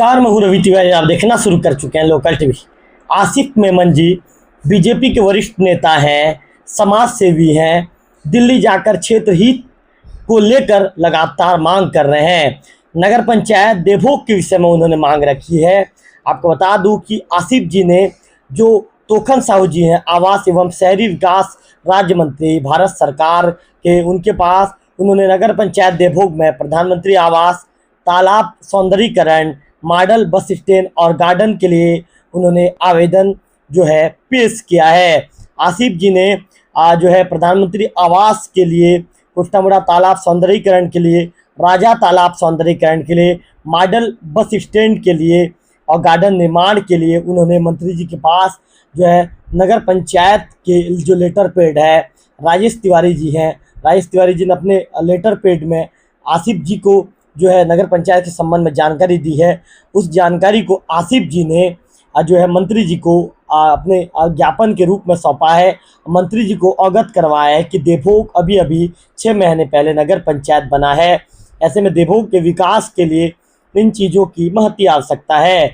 नमस्कार, मैं हूं रवि तिवारी। आप देखना शुरू कर चुके हैं लोकल टीवी। आसिफ मेमन जी बीजेपी के वरिष्ठ नेता हैं, समाज सेवी हैं। दिल्ली जाकर क्षेत्र हित को लेकर लगातार मांग कर रहे हैं। नगर पंचायत देवभोग के विषय में उन्होंने मांग रखी है। आपको बता दूं कि आसिफ जी ने, जो तोखन साहू जी हैं, आवास एवं शहरी विकास राज्य मंत्री भारत सरकार के, उनके पास उन्होंने नगर पंचायत देवभोग में प्रधानमंत्री आवास, तालाब सौंदर्यीकरण, मॉडल बस स्टैंड और गार्डन के लिए उन्होंने आवेदन जो है पेश किया है। आसिफ जी ने जो है प्रधानमंत्री आवास के लिए, कुष्टामुड़ा तालाब सौंदर्यीकरण के लिए, राजा तालाब सौंदर्यीकरण के लिए, मॉडल बस स्टैंड के लिए और गार्डन निर्माण के लिए उन्होंने मंत्री जी के पास जो है नगर पंचायत के जो लेटर पेड है, राजेश तिवारी जी हैं, राजेश तिवारी जी ने अपने लेटर पेड में आसिफ जी को जो है नगर पंचायत के संबंध में जानकारी दी है। उस जानकारी को आसिफ जी ने जो है मंत्री जी को अपने ज्ञापन के रूप में सौंपा है। मंत्री जी को अवगत करवाया है कि देवभोग अभी अभी 6 महीने पहले नगर पंचायत बना है। ऐसे में देवभोग के विकास के लिए इन चीज़ों की महती आवश्यकता है।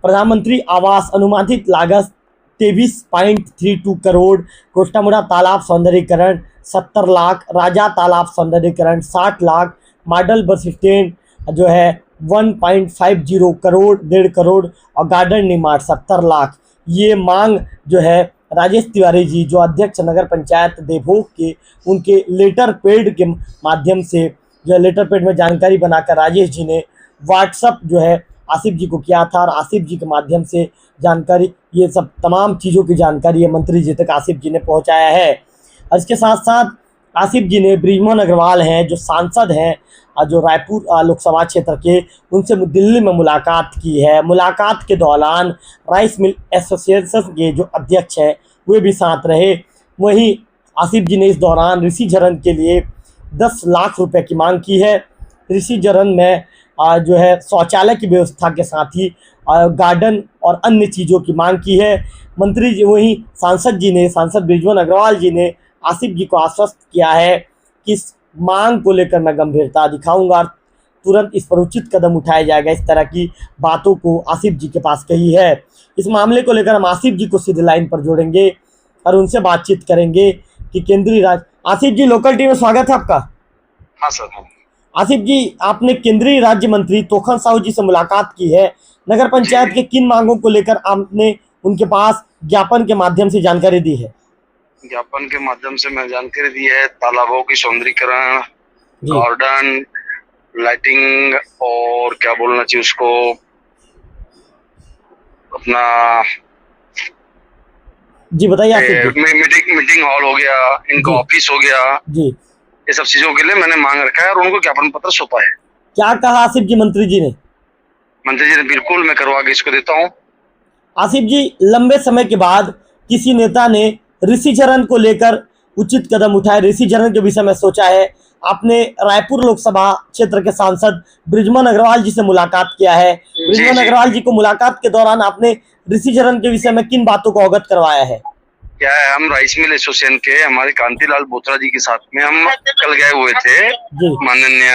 प्रधानमंत्री आवास अनुमानित लागत 23.32 करोड़, कुष्टामुड़ा तालाब सौंदर्यीकरण 70 लाख, राजा तालाब सौंदर्यीकरण 60 लाख, मॉडल बस स्टैंड जो है 1.50 करोड़, 1.5 करोड़ और गार्डन निर्माण 70 लाख। ये मांग जो है राजेश तिवारी जी, जो अध्यक्ष नगर पंचायत देवभोग के, उनके लेटर पेड के माध्यम से, जो लेटर पेड में जानकारी बनाकर राजेश जी ने व्हाट्सअप जो है आसिफ जी को किया था और आसिफ जी के माध्यम से जानकारी, ये सब तमाम चीज़ों की जानकारी ये मंत्री जी तक आसिफ जी ने पहुंचाया है। और इसके साथ साथ आसिफ जी ने बृजमोहन अग्रवाल हैं, जो सांसद हैं, जो रायपुर लोकसभा क्षेत्र के, उनसे दिल्ली में मुलाकात की है। मुलाकात के दौरान राइस मिल एसोसिएशन के जो अध्यक्ष हैं वे भी साथ रहे। वहीं आसिफ जी ने इस दौरान ऋषि झरन के लिए 10 लाख रुपए की मांग की है। ऋषि झरन में जो है शौचालय की व्यवस्था के साथ ही गार्डन और अन्य चीज़ों की मांग की है मंत्री जी। वहीं सांसद बृजमोहन अग्रवाल जी ने आसिफ जी को आश्वस्त किया है कि इस मांग को लेकर मैं गंभीरता दिखाऊंगा, तुरंत इस पर उचित कदम उठाया जाएगा। इस तरह की बातों को आसिफ जी के पास कही है। इस मामले को लेकर हम आसिफ जी को सीधे लाइन पर जोड़ेंगे और उनसे बातचीत करेंगे कि केंद्रीय राज्य। आसिफ जी, लोकल टीवी में स्वागत है आपका। हाँ सर। आसिफ जी, आपने केंद्रीय राज्य मंत्री तोखन साहू जी से मुलाकात की है। नगर पंचायत के किन मांगों को लेकर आपने उनके पास ज्ञापन के माध्यम से जानकारी दी है? ज्ञापन के माध्यम से मैं जानकारी दी है तालाबों की सौंदर्यीकरण, गार्डन, लाइटिंग और क्या बोलना चाहिए उसको, अपना जी बताइए। मीटिंग हॉल हो गया, इनका ऑफिस हो गया जी, ये सब चीजों के लिए मैंने मांग रखा है और उनको ज्ञापन पत्र सौंपा है। क्या कहा आसिफ जी मंत्री जी ने? मंत्री जी ने बिल्कुल मैं करवा के इसको देता हूँ। आसिफ जी, लंबे समय के बाद किसी नेता ने ऋषि झरन को लेकर उचित कदम उठाए, ऋषि झरन के विषय में सोचा है। आपने रायपुर लोकसभा क्षेत्र के सांसद बृजमोहन अग्रवाल जी से मुलाकात किया है। बृजमोहन अग्रवाल जी को मुलाकात के दौरान आपने ऋषि झरन के विषय में किन बातों को अवगत करवाया है? क्या है, हम राइस मिल एसोसिएशन के हमारे कांतिलाल बोत्रा जी के साथ में हम कल गए हुए थे माननीय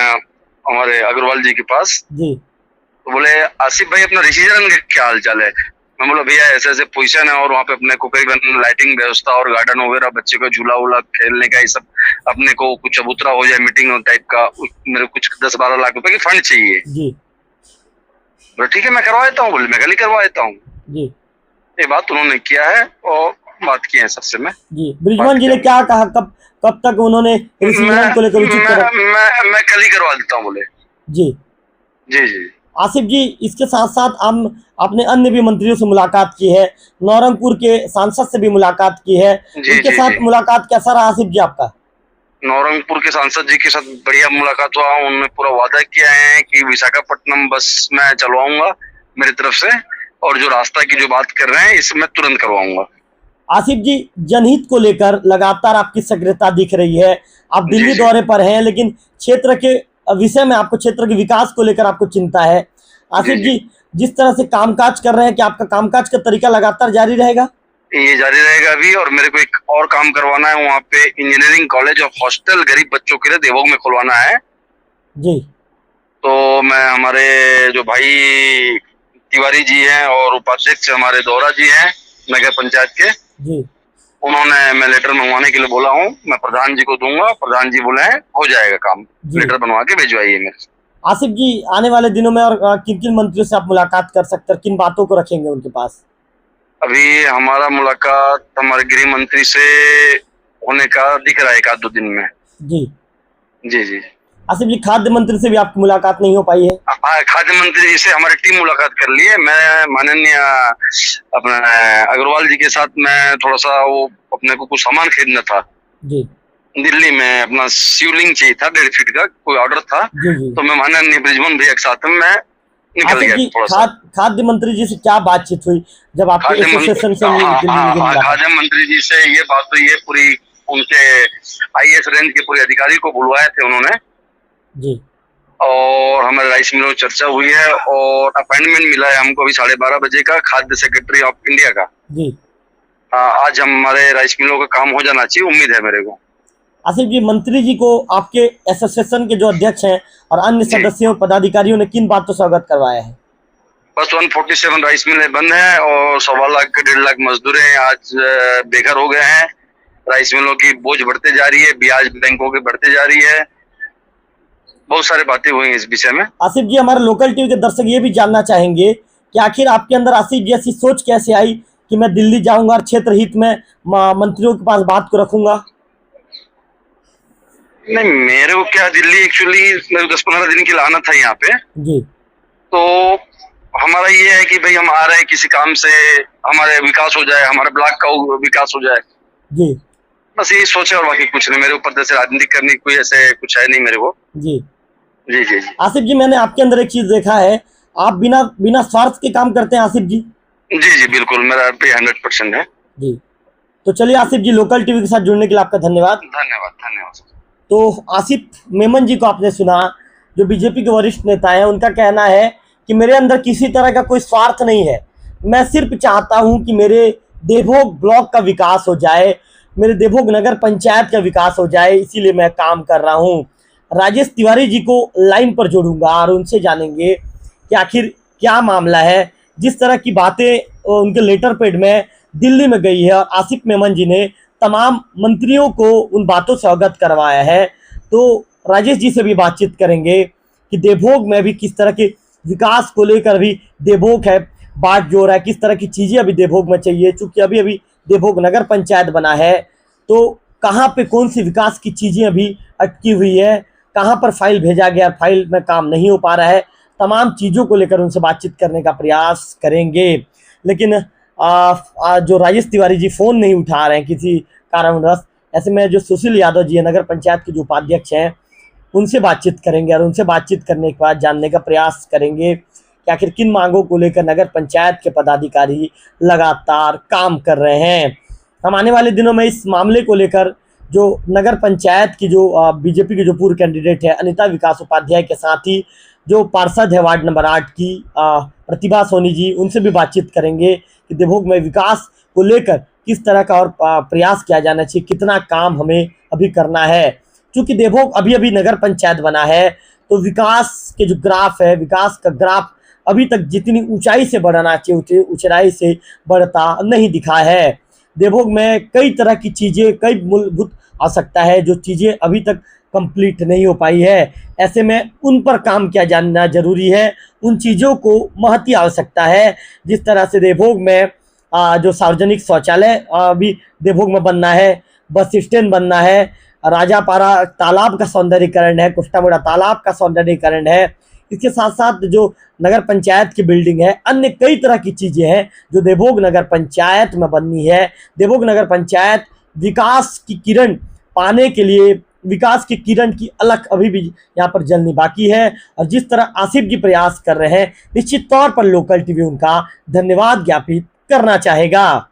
हमारे अग्रवाल जी के पास जी। तो बोले आसिफ भाई अपना ऋषि झरन का क्या हाल चाल है? मैं बोला भैया ऐसे ऐसे पोजीशन है और वहाँ पे अपने को लाइटिंग व्यवस्था और गार्डन वगैरह, बच्चे का झूला वूला खेलने का, ये सब अपने को कुछ चबूतरा हो जाए मीटिंग टाइप का, मेरे कुछ 10-12 लाख रुपए की फंड चाहिए जी। बोले ठीक है मैं करवा देता हूँ। बोले मैं कल ही करवा देता हूँ जी। ये बात उन्होंने किया है और बात की है सबसे मैं जी। बृजमोहन जी ने क्या कहा, कब तक उन्होंने को लेकर मैं कल ही करवा देता हूँ बोले जी। जी जी। आसिफ जी, इसके साथ साथ हम अपने अन्य भी मंत्रियों से मुलाकात की है, नौरंगपुर के सांसद से भी मुलाकात की है, उनके साथ मुलाकात कैसा रहा आसिफ जी आपका? नौरंगपुर के सांसद जी के साथ बढ़िया मुलाकात हुआ। उन्होंने पूरा वादा किया है कि विशाखापट्टनम बस मैं चलवाऊंगा मेरी तरफ से, और जो रास्ता की जो बात कर रहे हैं इसे मैं तुरंत करवाऊंगा। आसिफ जी, जनहित को लेकर लगातार आपकी सक्रियता दिख रही है। आप दिल्ली दौरे पर हैं, लेकिन क्षेत्र के विषय में आपको, क्षेत्र के विकास को लेकर आपको चिंता है। आसिफ जी, जिस तरह से कामकाज कर रहे हैं, कि आपका कामकाज का तरीका लगातार जारी रहेगा? ये जारी रहेगा अभी, और मेरे को एक और काम करवाना है वहाँ पे, इंजीनियरिंग कॉलेज और हॉस्टल गरीब बच्चों के लिए देवभोग में खुलवाना है जी। तो मैं हमारे जो भाई तिवारी जी हैं और उपाध्यक्ष हमारे दोहरा जी हैं नगर पंचायत के जी। उन्होंने मैं लेटर मंगवाने के लिए बोला हूँ, मैं प्रधान जी को दूंगा, प्रधान जी बोले हैं हो जाएगा काम, लेटर बनवा के भिजवाइए मेरे। आसिफ जी, आने वाले दिनों में और किन किन मंत्रियों से आप मुलाकात कर सकते हैं, किन बातों को रखेंगे उनके पास? अभी हमारा मुलाकात हमारे गृह मंत्री से होने का दिख रहा है 1-2 दिन में। जी जी जी। आसिफ जी, खाद्य मंत्री से भी आपकी मुलाकात नहीं हो पाई है? खाद्य मंत्री जी से हमारी टीम मुलाकात कर ली है। मैं माननीय अपना अग्रवाल जी के साथ मैं थोड़ा सा वो अपने को कुछ सामान खरीदना था जी, दिल्ली में, अपना शिवलिंग चाहिए था 1.5 फीट का, कोई ऑर्डर था जी जी। तो मैं माननीय ब्रिजमोहन भैया के साथ में मैं निकल गया थोड़ा सा। खाद्य मंत्री जी से क्या बातचीत हुई जब आपके एसोसिएशन से? खाद्य मंत्री जी से ये बात हुई है, पूरी उनके IAS रेंज के पूरे अधिकारी को बुलवाए थे उन्होंने जी, और हमारे राइस मिलों चर्चा हुई है और अपॉइंटमेंट मिला है हमको अभी 12:30 बजे का खाद्य सेक्रेटरी ऑफ इंडिया का जी। आज हमारे राइस मिलों का काम हो जाना चाहिए, उम्मीद है मेरे को। आसिफ जी, मंत्री जी को आपके एसोसिएशन के जो अध्यक्ष हैं और अन्य सदस्यों पदाधिकारियों ने किन बातों से अवगत करवाया है? बस 147 राइस मिलें बंद हैं और 1.25 लाख 1.5 लाख मजदूरें आज बेघर हो गए हैं। राइस मिलों की बोझ बढ़ते जा रही है, ब्याज बैंकों की बढ़ते जा रही है, बहुत सारी बातें हुई इस विषय में। आसिफ जी, हमारे लोकल टीवी के दर्शक ये भी जानना चाहेंगे कि आखिर आपके अंदर आसिफ जी ऐसी सोच कैसे आई कि मैं दिल्ली जाऊंगा और क्षेत्र हित में मंत्रियों के पास बात को रखूंगा? नहीं, मेरे को क्या, दिल्ली एक्चुअली मेरे 10-15 दिन की लाना था यहाँ पे जी। तो हमारा ये है कि भाई हम आ रहे हैं किसी काम से, हमारे विकास हो जाए, हमारे ब्लॉक का विकास हो जाए जी, बस यही सोचा और बाकी कुछ नहीं। मेरे ऊपर जैसे राजनीति करने कोई ऐसे कुछ है नहीं मेरे को जी जी जी। आसिफ जी, मैंने आपके अंदर एक चीज देखा है, आप बिना स्वार्थ के काम करते हैं आसिफ जी। जी जी बिल्कुल, मेरा पे 100% है जी। तो चलिए आसिफ जी, लोकल टीवी के साथ जुड़ने के लिए आपका धन्यवाद। धन्यवाद धन्यवाद। तो आसिफ मेमन जी को आपने सुना, जो बीजेपी के वरिष्ठ नेता हैं। उनका कहना है कि मेरे अंदर किसी तरह का कोई स्वार्थ नहीं है, मैं सिर्फ चाहता हूं कि मेरे देवभोग ब्लॉक का विकास हो जाए, मेरे देवभोग नगर पंचायत का विकास हो जाए, इसीलिए मैं काम कर रहा हूं। राजेश तिवारी जी को लाइन पर जोड़ूंगा और उनसे जानेंगे कि आखिर क्या मामला है। जिस तरह की बातें उनके लेटर पैड में दिल्ली में गई है और आसिफ मेमन जी ने तमाम मंत्रियों को उन बातों से अवगत करवाया है, तो राजेश जी से भी बातचीत करेंगे कि देवभोग में भी किस तरह के विकास को लेकर भी देवभोग है बात जो रहा है, किस तरह की चीज़ें अभी देवभोग में चाहिए। चूँकि अभी देवभोग नगर पंचायत बना है, तो कहाँ पे कौन सी विकास की चीज़ें अभी अटकी हुई है, कहाँ पर फाइल भेजा गया, फाइल में काम नहीं हो पा रहा है, तमाम चीज़ों को लेकर उनसे बातचीत करने का प्रयास करेंगे। लेकिन जो राजेश तिवारी जी फ़ोन नहीं उठा रहे हैं किसी कारणवश, ऐसे में जो सुशील यादव जी है नगर पंचायत के जो उपाध्यक्ष हैं, उनसे बातचीत करेंगे और उनसे बातचीत करने के बाद जानने का प्रयास करेंगे कि आखिर किन मांगों को लेकर नगर पंचायत के पदाधिकारी लगातार काम कर रहे हैं। हम आने वाले दिनों में इस मामले को लेकर जो नगर पंचायत की जो बीजेपी की जो पूर्व कैंडिडेट है अनिता विकास उपाध्याय के साथ ही जो पार्षद है वार्ड नंबर 8 की प्रतिभा सोनी जी, उनसे भी बातचीत करेंगे कि देवभोग में विकास को लेकर किस तरह का और प्रयास किया जाना चाहिए, कितना काम हमें अभी करना है। क्योंकि देवभोग अभी नगर पंचायत बना है, तो विकास के जो ग्राफ है, विकास का ग्राफ अभी तक जितनी ऊंचाई से बढ़ना चाहिए ऊंचाई से बढ़ता नहीं दिखा है। देवभोग में कई तरह की चीज़ें, कई मूलभूत आवश्यकता है जो चीज़ें अभी तक कंप्लीट नहीं हो पाई है। ऐसे में उन पर काम किया जाना जरूरी है, उन चीज़ों को महती आवश्यकता है। जिस तरह से देवभोग में जो सार्वजनिक शौचालय अभी देवभोग में बनना है, बस स्टैंड बनना है, राजापारा तालाब का सौंदर्यीकरण है, कुष्टामुड़ा तालाब का सौंदर्यीकरण है, इसके साथ साथ जो नगर पंचायत की बिल्डिंग है, अन्य कई तरह की चीज़ें हैं जो देवभोग नगर पंचायत में बननी है। देवभोग नगर पंचायत विकास की किरण पाने के लिए, विकास की किरण की अलख अभी भी यहाँ पर जलनी बाकी है। और जिस तरह आसिफ जी प्रयास कर रहे हैं, निश्चित तौर पर लोकल टीवी उनका धन्यवाद ज्ञापित करना चाहेगा।